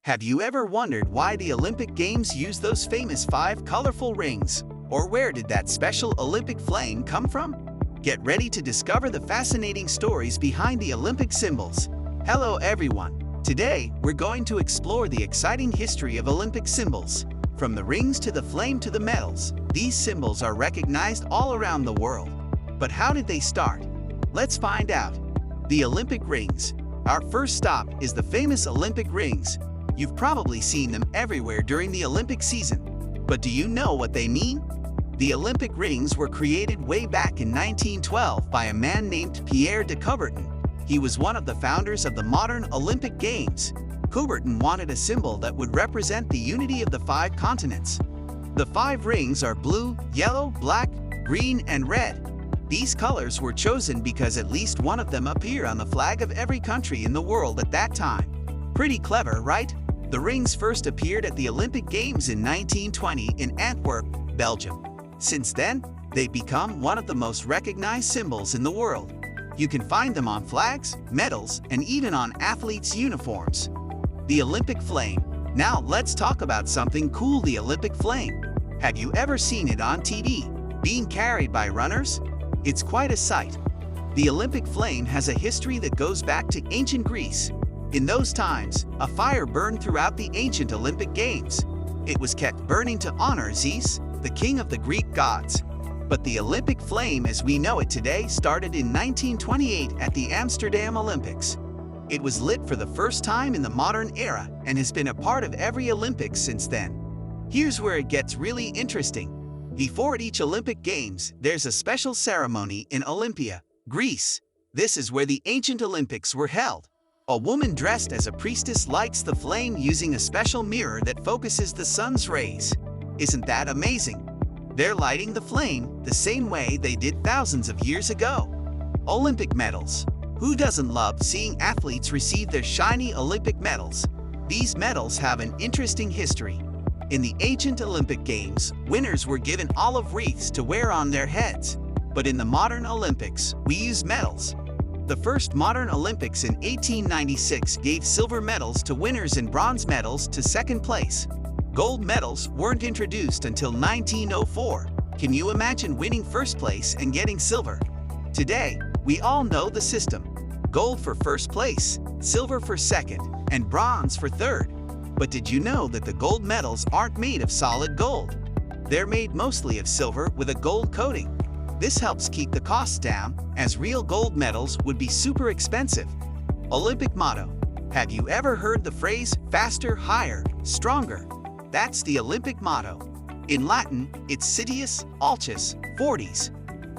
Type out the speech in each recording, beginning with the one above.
Have you ever wondered why the Olympic Games use those famous 5 colorful rings? Or where did that special Olympic flame come from? Get ready to discover the fascinating stories behind the Olympic symbols. Hello everyone! Today, we're going to explore the exciting history of Olympic symbols. From the rings to the flame to the medals, these symbols are recognized all around the world. But how did they start? Let's find out. The Olympic rings. Our first stop is the famous Olympic rings. You've probably seen them everywhere during the Olympic season. But do you know what they mean? The Olympic rings were created way back in 1912 by a man named Pierre de Coubertin. He was one of the founders of the modern Olympic Games. Coubertin wanted a symbol that would represent the unity of the 5 continents. The 5 rings are blue, yellow, black, green, and red. These colors were chosen because at least one of them appear on the flag of every country in the world at that time. Pretty clever, right? The rings first appeared at the Olympic Games in 1920 in Antwerp, Belgium. Since then, they've become one of the most recognized symbols in the world. You can find them on flags, medals, and even on athletes' uniforms. The Olympic flame. Now let's talk about something cool, the Olympic flame. Have you ever seen it on TV, being carried by runners? It's quite a sight. The Olympic flame has a history that goes back to ancient Greece. In those times, a fire burned throughout the ancient Olympic Games. It was kept burning to honor Zeus, the king of the Greek gods. But the Olympic flame as we know it today started in 1928 at the Amsterdam Olympics. It was lit for the first time in the modern era and has been a part of every Olympics since then. Here's where it gets really interesting. Before each Olympic Games, there's a special ceremony in Olympia, Greece. This is where the ancient Olympics were held. A woman dressed as a priestess lights the flame using a special mirror that focuses the sun's rays. Isn't that amazing? They're lighting the flame the same way they did thousands of years ago. Olympic medals. Who doesn't love seeing athletes receive their shiny Olympic medals? These medals have an interesting history. In the ancient Olympic Games, winners were given olive wreaths to wear on their heads. But in the modern Olympics, we use medals. The first modern Olympics in 1896 gave silver medals to winners and bronze medals to second place. Gold medals weren't introduced until 1904. Can you imagine winning first place and getting silver? Today, we all know the system. Gold for first place, silver for second, and bronze for third. But did you know that the gold medals aren't made of solid gold? They're made mostly of silver with a gold coating. This helps keep the costs down, as real gold medals would be super expensive. Olympic motto. Have you ever heard the phrase, faster, higher, stronger? That's the Olympic motto. In Latin, it's Citius, Altus, Fortis.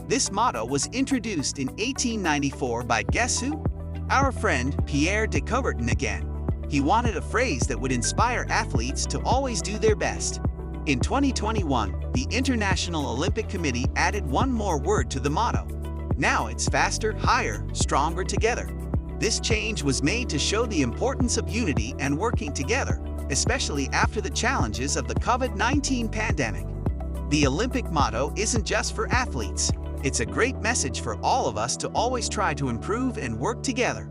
This motto was introduced in 1894 by guess who? Our friend Pierre de Coubertin again. He wanted a phrase that would inspire athletes to always do their best. In 2021, the International Olympic Committee added one more word to the motto. Now it's faster, higher, stronger together. This change was made to show the importance of unity and working together, especially after the challenges of the COVID-19 pandemic. The Olympic motto isn't just for athletes. It's a great message for all of us to always try to improve and work together.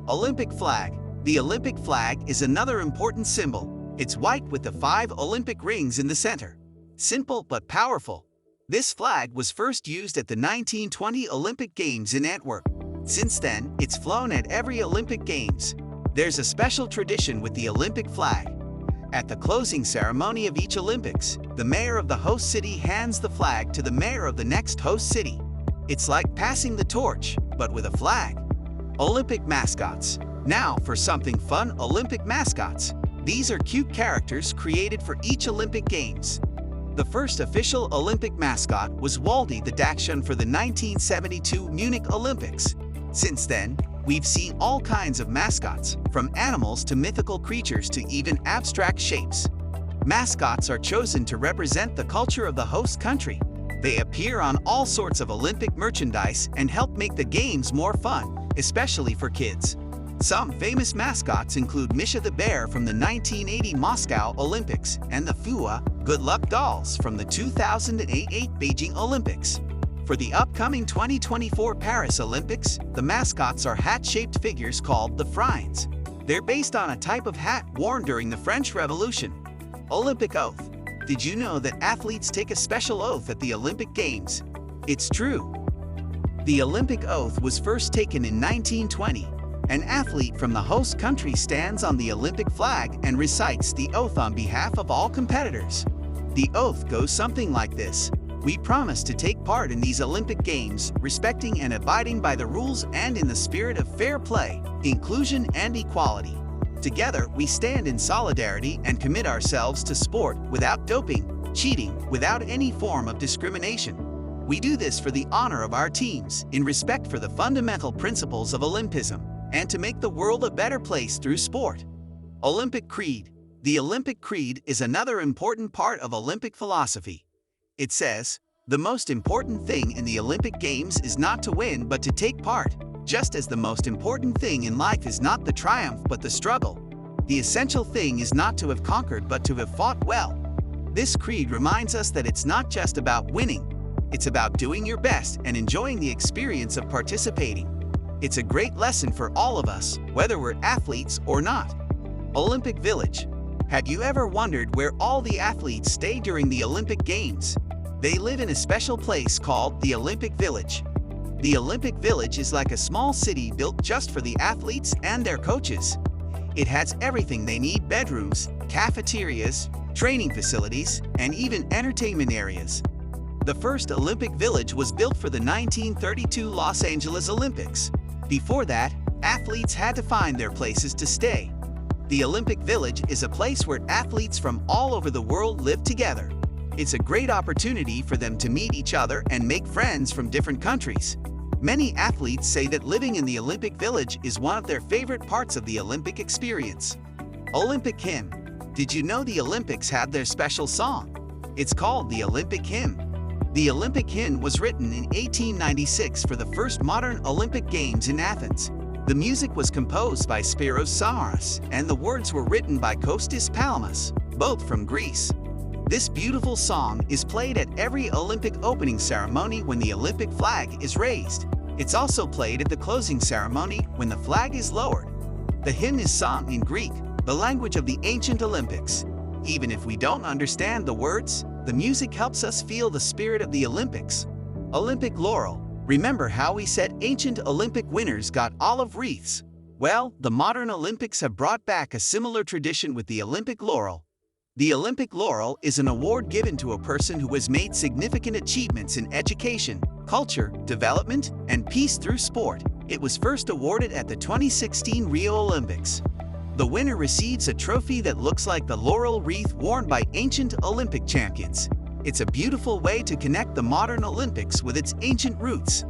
Olympic flag. The Olympic flag is another important symbol. It's white with the 5 Olympic rings in the center. Simple but powerful. This flag was first used at the 1920 Olympic Games in Antwerp. Since then, it's flown at every Olympic Games. There's a special tradition with the Olympic flag. At the closing ceremony of each Olympics, the mayor of the host city hands the flag to the mayor of the next host city. It's like passing the torch, but with a flag. Olympic mascots. Now for something fun, Olympic mascots. These are cute characters created for each Olympic Games. The first official Olympic mascot was Waldy the Dachshund for the 1972 Munich Olympics. Since then, we've seen all kinds of mascots, from animals to mythical creatures to even abstract shapes. Mascots are chosen to represent the culture of the host country. They appear on all sorts of Olympic merchandise and help make the games more fun, especially for kids. Some famous mascots include Misha the Bear from the 1980 Moscow Olympics and the Fua, Good Luck Dolls from the 2008 Beijing Olympics. For the upcoming 2024 Paris Olympics, the mascots are hat-shaped figures called the Friends. They're based on a type of hat worn during the French Revolution. Olympic oath. Did you know that athletes take a special oath at the Olympic Games? It's true. The Olympic oath was first taken in 1920. An athlete from the host country stands on the Olympic flag and recites the oath on behalf of all competitors. The oath goes something like this. We promise to take part in these Olympic Games, respecting and abiding by the rules and in the spirit of fair play, inclusion and equality. Together, we stand in solidarity and commit ourselves to sport without doping, cheating, without any form of discrimination. We do this for the honor of our teams, in respect for the fundamental principles of Olympism, and to make the world a better place through sport. Olympic Creed. The Olympic Creed is another important part of Olympic philosophy. It says, the most important thing in the Olympic Games is not to win but to take part, just as the most important thing in life is not the triumph but the struggle. The essential thing is not to have conquered but to have fought well. This creed reminds us that it's not just about winning, it's about doing your best and enjoying the experience of participating. It's a great lesson for all of us, whether we're athletes or not. Olympic Village. Have you ever wondered where all the athletes stay during the Olympic Games? They live in a special place called the Olympic Village. The Olympic Village is like a small city built just for the athletes and their coaches. It has everything they need: bedrooms, cafeterias, training facilities, and even entertainment areas. The first Olympic Village was built for the 1932 Los Angeles Olympics. Before that, athletes had to find their places to stay. The Olympic Village is a place where athletes from all over the world live together. It's a great opportunity for them to meet each other and make friends from different countries. Many athletes say that living in the Olympic Village is one of their favorite parts of the Olympic experience. Olympic Hymn. Did you know the Olympics have their special song? It's called the Olympic Hymn. The Olympic Hymn was written in 1896 for the first modern Olympic Games in Athens. The music was composed by Spiros Samaras, and the words were written by Kostis Palamas, both from Greece. This beautiful song is played at every Olympic opening ceremony when the Olympic flag is raised. It's also played at the closing ceremony when the flag is lowered. The hymn is sung in Greek, the language of the ancient Olympics. Even if we don't understand the words, the music helps us feel the spirit of the Olympics. Olympic Laurel. Remember how we said ancient Olympic winners got olive wreaths? Well, the modern Olympics have brought back a similar tradition with the Olympic Laurel. The Olympic Laurel is an award given to a person who has made significant achievements in education, culture, development, and peace through sport. It was first awarded at the 2016 Rio Olympics. The winner receives a trophy that looks like the laurel wreath worn by ancient Olympic champions. It's a beautiful way to connect the modern Olympics with its ancient roots.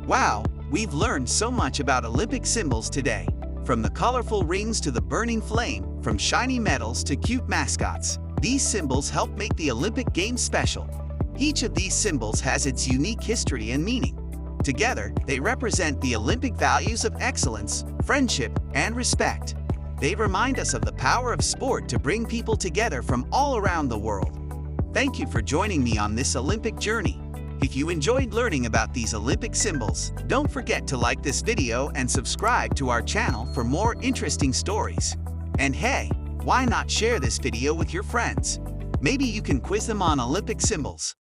Wow, we've learned so much about Olympic symbols today. From the colorful rings to the burning flame, from shiny medals to cute mascots, these symbols help make the Olympic Games special. Each of these symbols has its unique history and meaning. Together, they represent the Olympic values of excellence, friendship, and respect. They remind us of the power of sport to bring people together from all around the world. Thank you for joining me on this Olympic journey. If you enjoyed learning about these Olympic symbols, don't forget to like this video and subscribe to our channel for more interesting stories. And hey, why not share this video with your friends? Maybe you can quiz them on Olympic symbols.